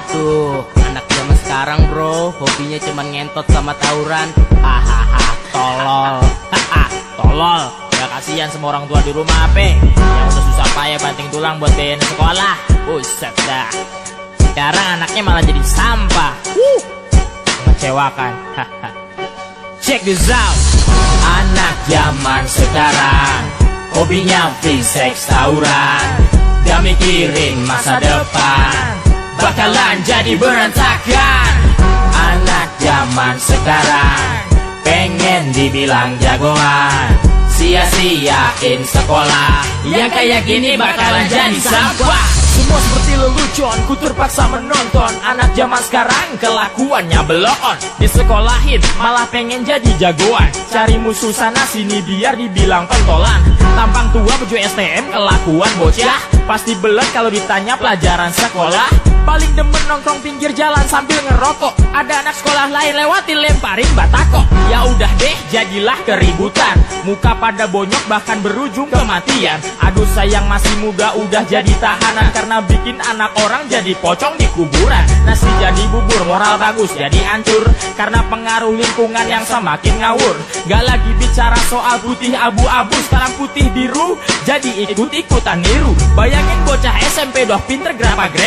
Tuh, anak zaman sekarang bro, hobinya cuman ngentot sama tawuran. Hahaha, tolol. Haha, tolol. Ya kasihan semua orang tua di rumah apa yang udah susah payah banting tulang buat biayain sekolah. Buset dah. Sekarang anaknya malah jadi sampah. Mengecewakan. Haha. Check this out. Anak zaman sekarang hobinya free sex tawuran, gak mikirin masa depan, bakalan jadi berantakan. Anak zaman sekarang pengen dibilang jagoan, sia-siain sekolah, yang kayak gini bakalan jadi sampah. Semua seperti lelucon, ku terpaksa menonton anak zaman sekarang kelakuannya belon. Disekolahin malah pengen jadi jagoan, cari musuh sana sini biar dibilang pentolan. Tampang tua baju STM, kelakuan bocah pasti belet kalau ditanya pelajaran sekolah. Paling demen nongkrong pinggir jalan sambil ngerokok, ada anak sekolah lain lewat dilemparin batako. Ya udah deh, jadilah keributan, muka pada bonyok bahkan berujung kematian. Aduh sayang masih muda udah jadi tahanan, karena bikin anak orang jadi pocong di kuburan. Nasi jadi bubur, moral bagus jadi hancur, karena pengaruh lingkungan yang semakin ngawur. Gak lagi bicara soal putih abu-abu, sekarang putih biru jadi ikut-ikutan niru. Bayangin bocah SMP doh pinter grapa-grep